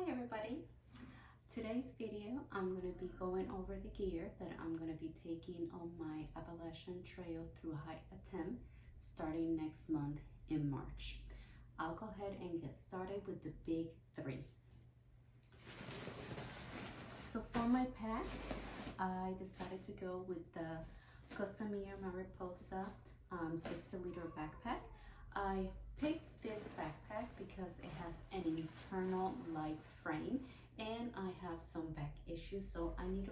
Hi everybody. Today's video I'm going to be going over the gear that I'm going to be taking on my Appalachian Trail through high attempt starting next month in March. I'll go ahead and get started with the big three. So for my pack, I decided to go with the Gossamer Mariposa 60-liter backpack. I picked this backpack because it has an internal light frame and I have some back issues, so I need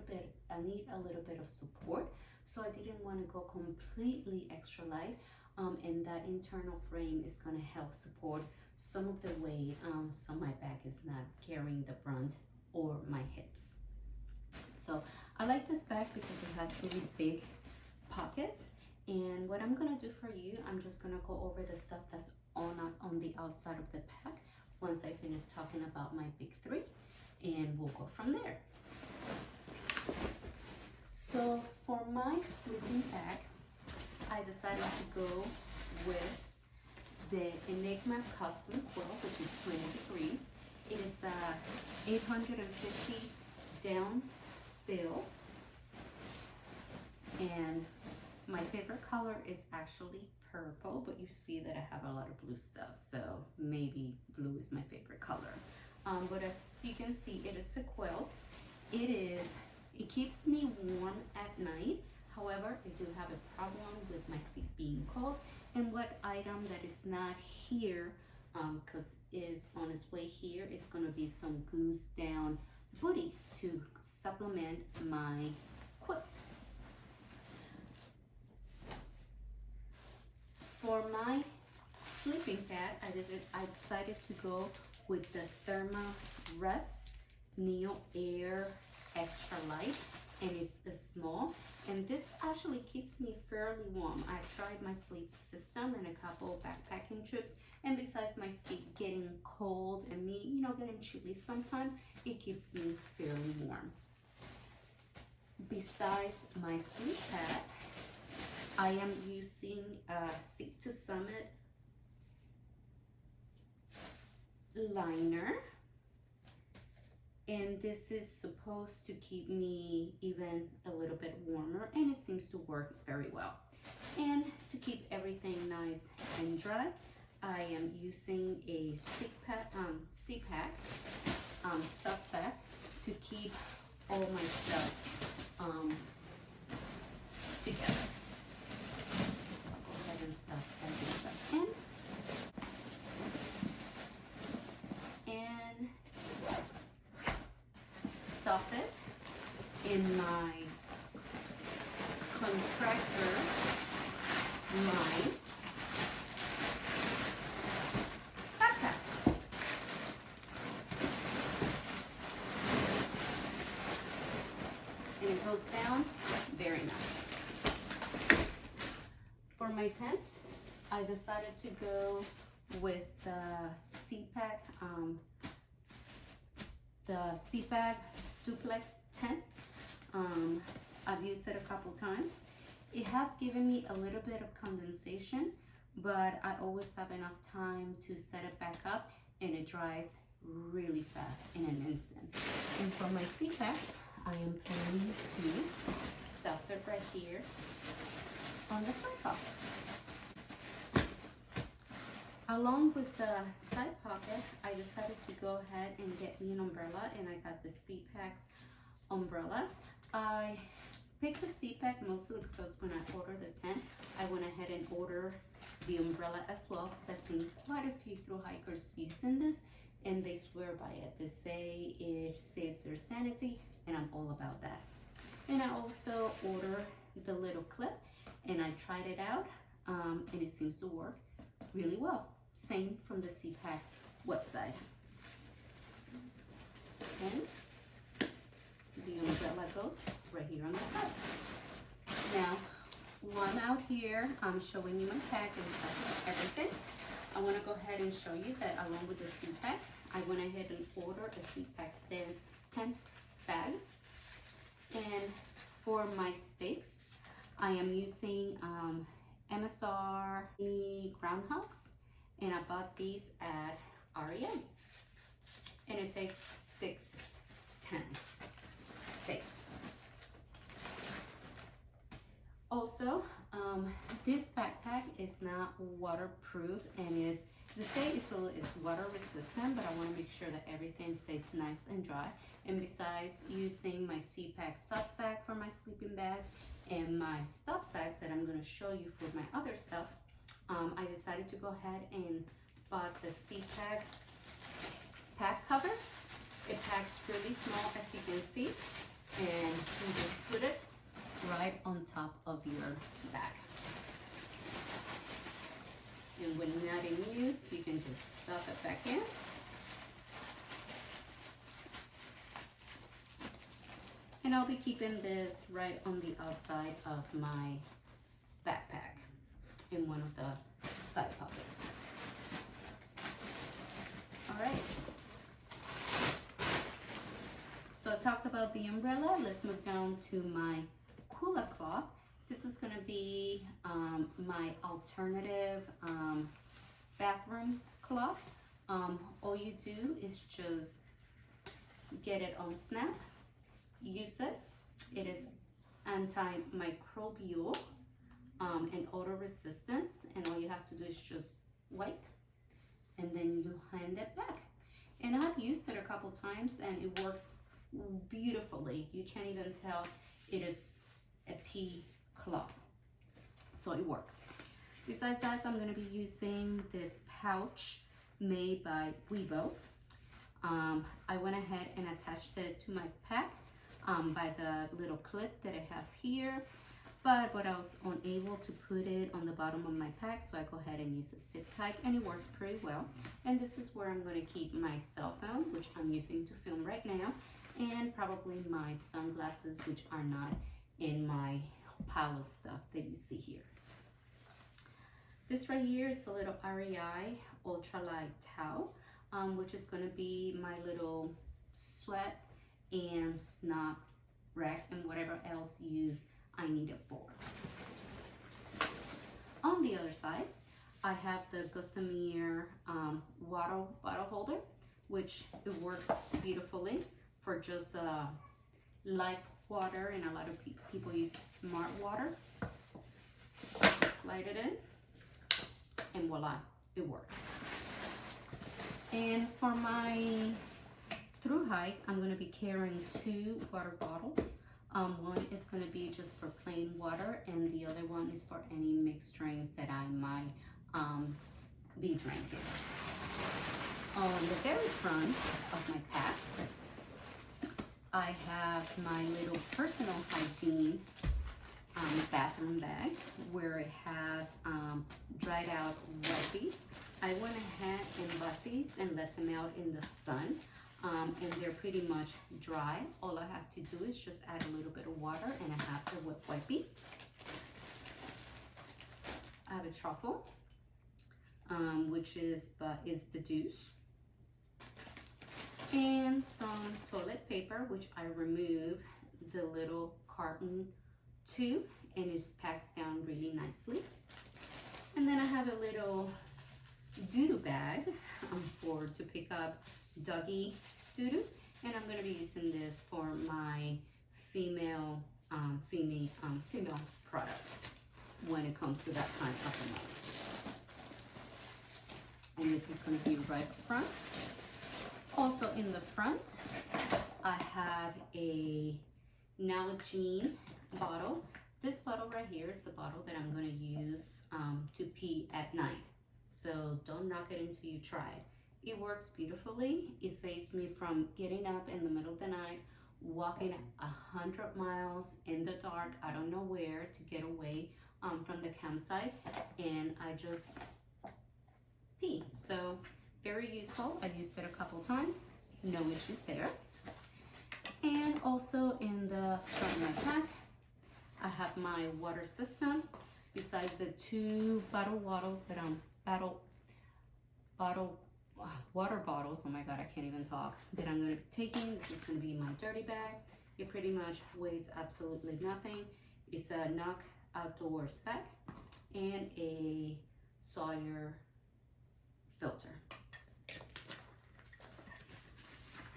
a little bit of support. So I didn't want to go completely extra light, and that internal frame is going to help support some of the weight, so my back is not carrying the brunt or my hips. So I like this bag because it has really big pockets. And what I'm gonna do for you, I'm just gonna go over the stuff that's on the outside of the pack once I finish talking about my big three, and we'll go from there. So for my sleeping bag, I decided to go with the Enigma Custom Quilt, which is 20 degrees. It is 850 down fill, and my favorite color is actually purple, but you see that I have a lot of blue stuff, so maybe blue is my favorite color. But as you can see, it is a quilt. It keeps me warm at night. However, I do have a problem with my feet being cold. And what item that is not here, because is on its way here, is going to be some goose down booties to supplement my quilt. For my sleeping pad, I decided to go with the Therm-a-Rest NeoAir Extra Light, and it's small, and this actually keeps me fairly warm. I tried my sleep system and a couple backpacking trips, and besides my feet getting cold and me, getting chilly sometimes, it keeps me fairly warm. Besides my sleep pad, I am using a Seek to Summit liner, and this is supposed to keep me even a little bit warmer, and it seems to work very well. And to keep everything nice and dry, I am using a Zpacks stuff sack to keep all my stuff together. Stuff in and stuff it in my contractor line backpack. And it goes down very nice. For my tent, I decided to go with the Cpac Duplex tent. I've used it a couple times. It has given me a little bit of condensation, but I always have enough time to set it back up, and it dries really fast in an instant. And for my Cpac, I am planning to stuff it right here on the side pocket. Along with the side pocket, I decided to go ahead and get me an umbrella, and I got the Zpacks umbrella. I picked the Zpacks mostly because when I ordered the tent, I went ahead and ordered the umbrella as well, because I've seen quite a few thru hikers using this, and they swear by it. They say it saves their sanity, and I'm all about that. And I also ordered the little clip, and I tried it out, and it seems to work really well. Same from the Cpac website. And the umbrella goes right here on the side. Now, while I'm out here, I'm showing you my pack and stuff, everything. I want to go ahead and show you that along with the Zpacks, I went ahead and ordered a Zpacks tent bag. And for my stakes, I am using MSR groundhogs, and I bought these at REI. and it takes 6 stakes. Also, this backpack is not waterproof and they say it's water resistant, but I want to make sure that everything stays nice and dry. And besides using my Zpacks stuff sack for my sleeping bag and my stuff sacks that I'm going to show you for my other stuff, I decided to go ahead and bought the Cpac pack cover. It packs really small, as you can see, and you just put it right on top of your bag. And when not in use, you can just stuff it back in. And I'll be keeping this right on the outside of my backpack in one of the side pockets. All right. So I talked about the umbrella. Let's move down to my Hula Cloth. This is going to be my alternative bathroom cloth. All you do is just get it on snap, use it. It is antimicrobial and odor resistance, and all you have to do is just wipe and then you hand it back. And I've used it a couple times and it works beautifully. You can't even tell it is a pea cloth, so it works. Besides that, I'm going to be using this pouch made by Weebo. I went ahead and attached it to my pack by the little clip that it has here, but I was unable to put it on the bottom of my pack, so I go ahead and use a zip tie, and it works pretty well. And this is where I'm going to keep my cell phone, which I'm using to film right now, and probably my sunglasses, which are not in my pile of stuff that you see here. This right here is a little REI ultralight towel, which is going to be my little sweat and snot rack and whatever else use I need it for. On the other side, I have the Gossamer water bottle holder, which it works beautifully for just life water, and a lot of people use smart water. Slide it in, and voila, it works. And for my through hike, I'm going to be carrying 2 water bottles. One is going to be just for plain water, and the other one is for any mixed drinks that I might be drinking. On the very front of my pack, I have my little personal hygiene bathroom bag, where it has dried out wetties. I went ahead and bought these and let them out in the sun, and they're pretty much dry. All I have to do is just add a little bit of water, and I have the wet wipey. I have a truffle, which is the deuce, and some toilet paper, which I remove the little carton tube, and it packs down really nicely. And then I have a little doo-doo bag to pick up doggy doo-doo, and I'm going to be using this for my female products when it comes to that time of the month. And this is going to be right up front. Also in the front, I have a Nalgene bottle. This bottle right here is the bottle that I'm going to use to pee at night. So don't knock it until you try it. It works beautifully. It saves me from getting up in the middle of the night, walking 100 miles in the dark, I don't know where, to get away from the campsite, and I just pee. So very useful. I used it a couple times, no issues there. And also in the front of my pack, I have my water system. Besides the 2 water bottles that water bottles, oh my god, I can't even talk, that I'm going to be taking. This is going to be my dirty bag. It pretty much weighs absolutely nothing. It's a Cnoc Outdoor Zpacks and a Sawyer filter.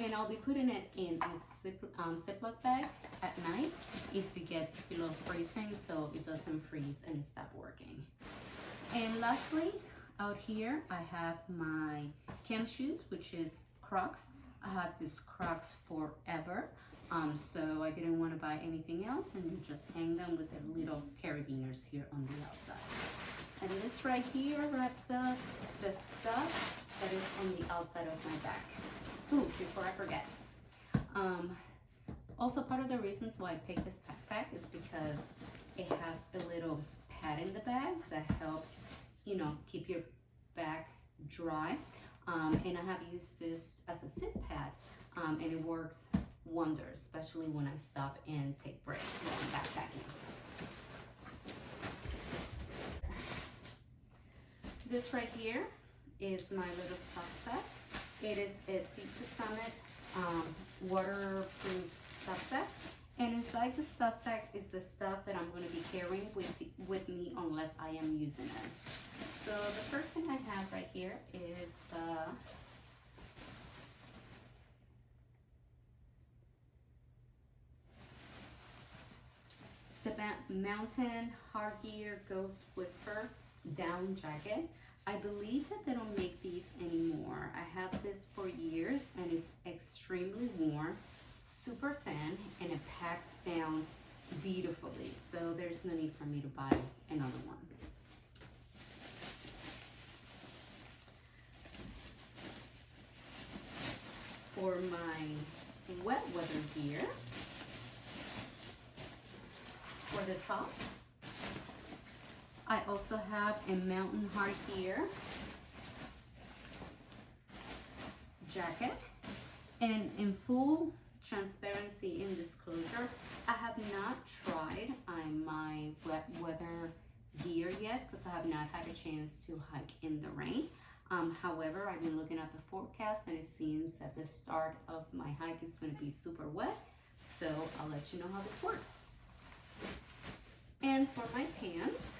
And I'll be putting it in a Ziploc bag at night if it gets below freezing, so it doesn't freeze and stop working. And lastly, out here I have my Chem Shoes, which is Crocs. I had these Crocs forever, so I didn't want to buy anything else, and you just hang them with the little carabiners here on the outside. And this right here wraps up the stuff that is on the outside of my bag. Ooh, before I forget. Also, part of the reasons why I picked this backpack is because it has a little pad in the bag that helps, you know, keep your bag dry. And I have used this as a sit pad, and it works wonders, especially when I stop and take breaks while I'm backpacking. This right here is my little stuff set. It is a Sea to Summit waterproof stuff set. And inside the stuff sack is the stuff that I'm going to be carrying with me unless I am using it. So the first thing I have right here is the Mountain Hard Gear Ghost Whisper down jacket. I believe that they don't make these anymore. I have this for years and it's extremely warm, super thin, and it packs down beautifully. So there's no need for me to buy another one. For my wet weather gear, for the top, I also have a Mountain Hard Gear jacket. And in full transparency and disclosure, I have not tried my wet weather gear yet because I have not had a chance to hike in the rain. However, I've been looking at the forecast and it seems that the start of my hike is going to be super wet. So I'll let you know how this works. And for my pants,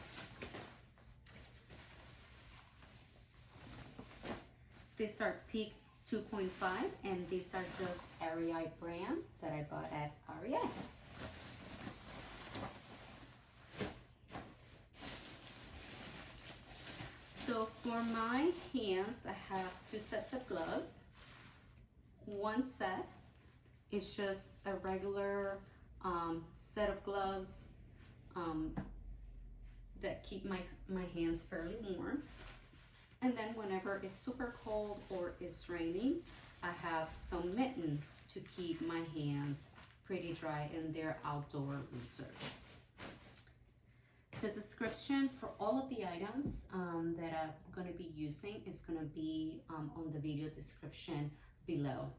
these are Peak 2.5 and these are just REI brand that I bought at REI. So for my hands, I have 2 sets of gloves. One set is just a regular set of gloves that keep my hands fairly warm. And then whenever it's super cold or it's raining, I have some mittens to keep my hands pretty dry in their outdoor research. The description for all of the items that I'm going to be using is going to be on the video description below.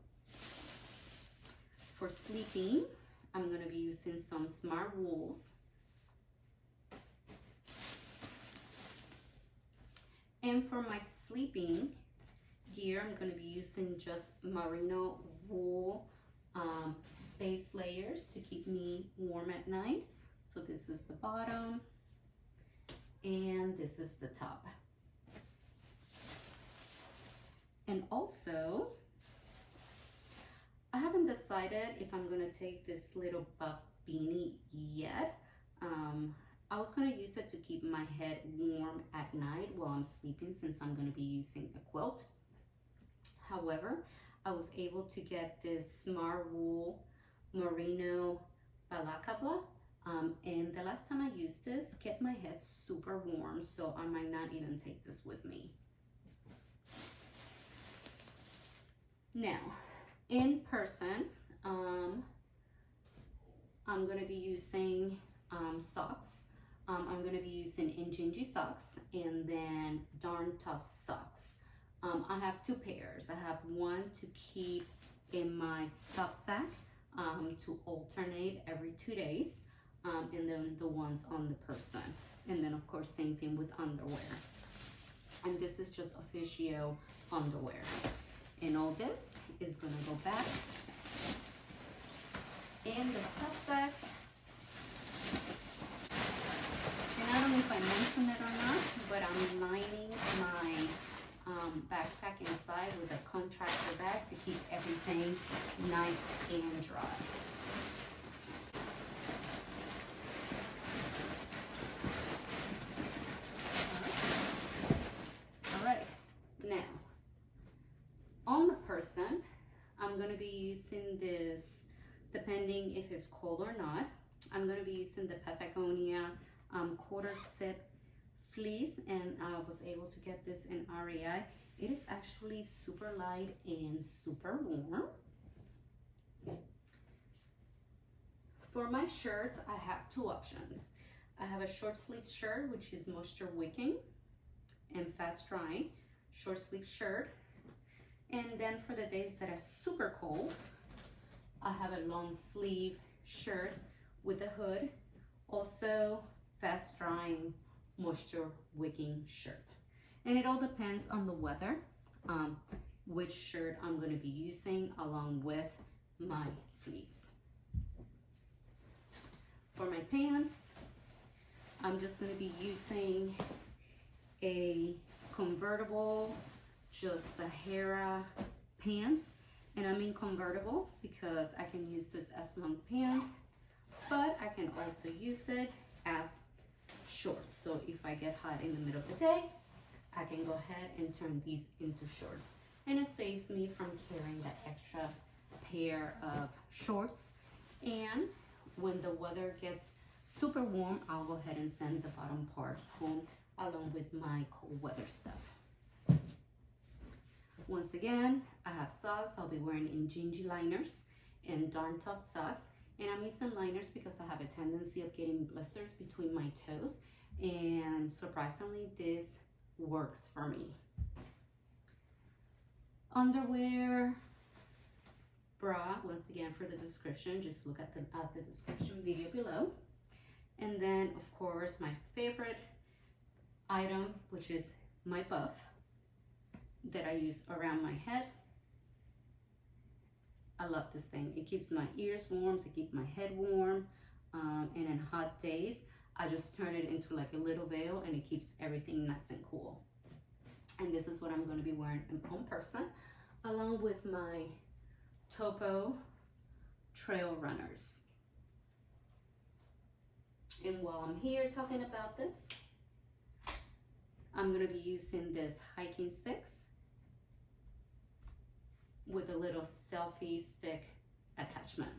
For sleeping, I'm going to be using some Smartwools. And for my sleeping gear, I'm going to be using just Merino wool base layers to keep me warm at night. So this is the bottom and this is the top. And also, I haven't decided if I'm going to take this little buff beanie yet. I was going to use it to keep my head warm at night while I'm sleeping since I'm going to be using a quilt. However, I was able to get this Smartwool Merino Balaclava, and the last time I used this kept my head super warm, so I might not even take this with me. Now, in person, I'm going to be using socks. I'm going to be using Injinji socks and then Darn Tough socks. I have 2 pairs. I have one to keep in my stuff sack to alternate every 2 days, and then the ones on the person. And then of course same thing with underwear. And this is just officio underwear. And all this is going to go back in the stuff sack. And I don't know if I mentioned it or not, but I'm lining my backpack inside inside with a contractor bag to keep everything nice and dry. All right. Now, on the person, I'm going to be using this, depending if it's cold or not. I'm going to be using the Patagonia quarter zip fleece, and I was able to get this in REI. It is actually super light and super warm. For my shirts, I have two options. I have a short sleeve shirt, which is moisture wicking and fast drying short sleeve shirt. And then for the days that are super cold, I have a long sleeve shirt with a hood, also fast drying moisture wicking shirt. And it all depends on the weather, which shirt I'm going to be using along with my fleece. For my pants, I'm just going to be using a convertible, just Sahara pants. And I mean convertible because I can use this as long pants, but I can also use it as shorts. So if I get hot in the middle of the day, I can go ahead and turn these into shorts. And it saves me from carrying that extra pair of shorts. And when the weather gets super warm, I'll go ahead and send the bottom parts home along with my cold weather stuff. Once again, I have socks. I'll be wearing Injinji liners and Darn Tough socks. And I'm using liners because I have a tendency of getting blisters between my toes. And surprisingly, this works for me. Underwear, bra, once again for the description, just look at the description video below. And then, of course, my favorite item, which is my buff that I use around my head. I love this thing. It keeps my ears warm, it keeps my head warm, and in hot days, I just turn it into like a little veil and it keeps everything nice and cool. And this is what I'm going to be wearing in person, along with my Topo trail runners. And while I'm here talking about this, I'm going to be using this hiking sticks with a little selfie stick attachment.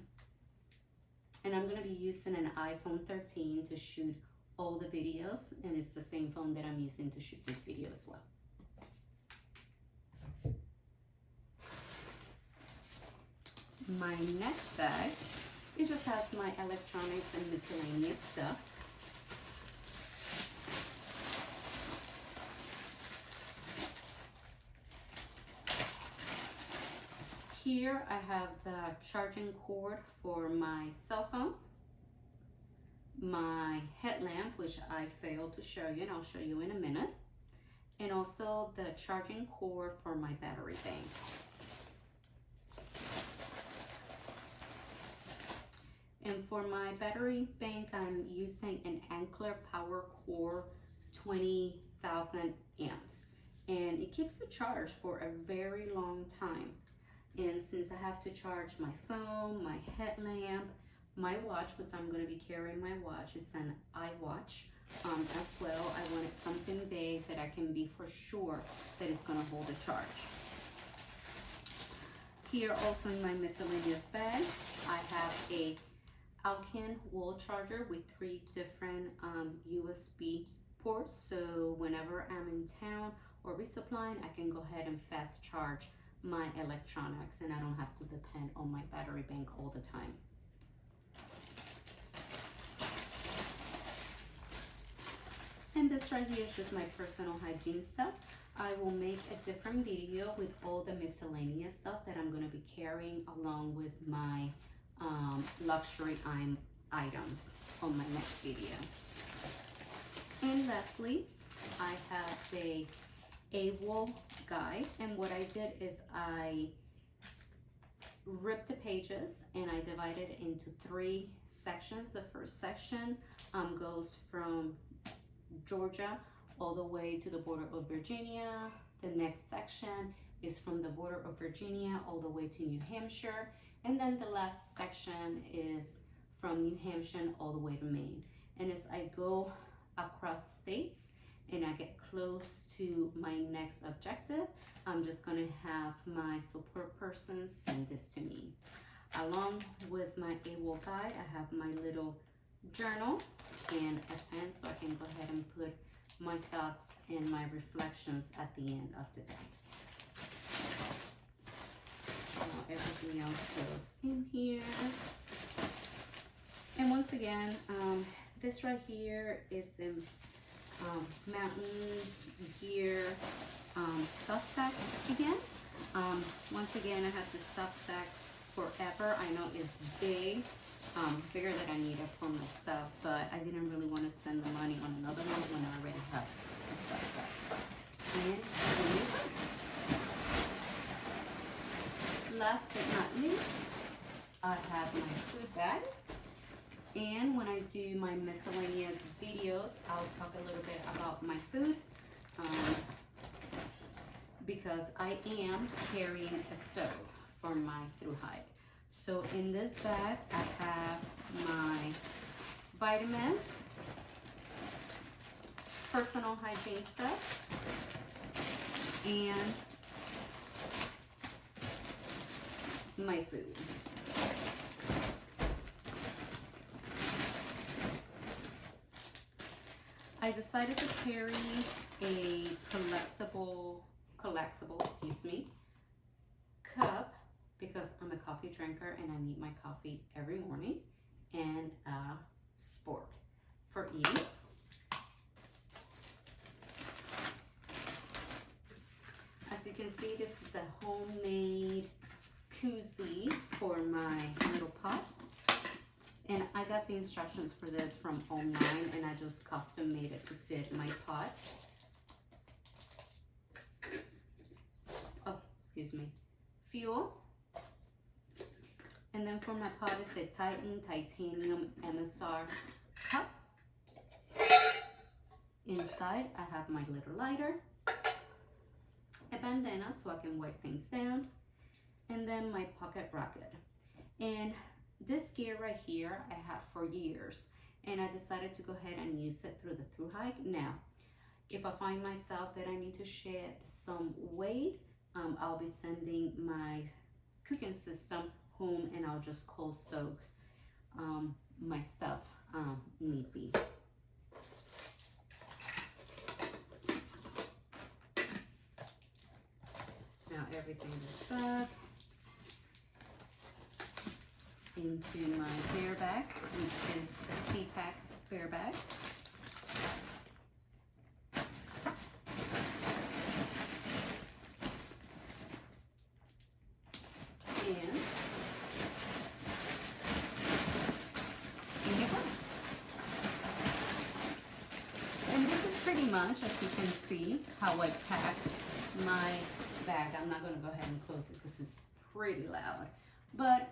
And I'm going to be using an iPhone 13 to shoot all the videos, and it's the same phone that I'm using to shoot this video as well. My next bag, it just has my electronics and miscellaneous stuff. Here I have the charging cord for my cell phone, my headlamp, which I failed to show you, and I'll show you in a minute, and also the charging cord for my battery bank. And for my battery bank, I'm using an Ankler Power Core 20,000 amps, and it keeps it charged for a very long time. And since I have to charge my phone, my headlamp, my watch, which I'm going to be carrying my watch, is an iWatch as well. I wanted something big that I can be for sure that it's going to hold a charge. Here also in my miscellaneous bag, I have a Alcan wall charger with 3 different USB ports. So whenever I'm in town or resupplying, I can go ahead and fast charge my electronics, and I don't have to depend on my battery bank all the time. And this right here is just my personal hygiene stuff. I will make a different video with all the miscellaneous stuff that I'm going to be carrying along with my luxury items on my next video. And lastly, I have the AWOL guide, and what I did is I ripped the pages and I divided it into 3 sections. The first section goes from Georgia all the way to the border of Virginia. The next section is from the border of Virginia all the way to New Hampshire. And then the last section is from New Hampshire all the way to Maine. And as I go across states and I get close to my next objective, I'm just gonna have my support person send this to me. Along with my AWOL guide, I have my little journal and a pen so I can go ahead and put my thoughts and my reflections at the end of the day. Now everything else goes in here. And once again, this right here is a Mountain Gear stuff sack again. Once again, I have the stuff sacks forever. I know it's big, bigger than I needed for my stuff, but I didn't really want to spend the money on another one when I already have a stuff sack. And last but not least, I have my food bag. And when I do my miscellaneous videos, I'll talk a little bit about my food because I am carrying a stove for my through hike. So in this bag, I have my vitamins, personal hygiene stuff, and my food. I decided to carry a collapsible cup because I'm a coffee drinker and I need my coffee every morning, and a spork for eating. As you can see, this is a homemade koozie for my little pot. And I got the instructions for this from online and I just custom made it to fit my pot. Oh, excuse me. Fuel. And then for my pot, it's a titanium MSR cup. Inside, I have my little lighter, a bandana so I can wipe things down, and then my PocketRocket. And this gear right here I had for years, and I decided to go ahead and use it through the through hike. Now, if I find myself that I need to shed some weight, I'll be sending my cooking system home and I'll just cold soak my stuff need be. Now everything goes back into my bear bag, which is a Cpac Bear Bag. And here goes. And this is pretty much, as you can see, how I pack my bag. I'm not going to go ahead and close it because it's pretty loud. But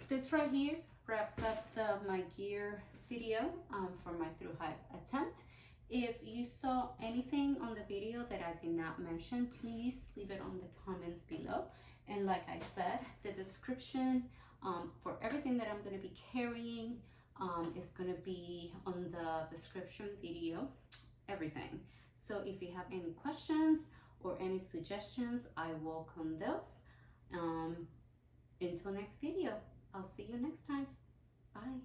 this right here wraps up my gear video for my through hike attempt. If you saw anything on the video that I did not mention, please leave it on the comments below. And like I said, the description for everything that I'm going to be carrying is going to be on the description video, everything. So if you have any questions or any suggestions, I welcome those. Until next video. I'll see you next time. Bye.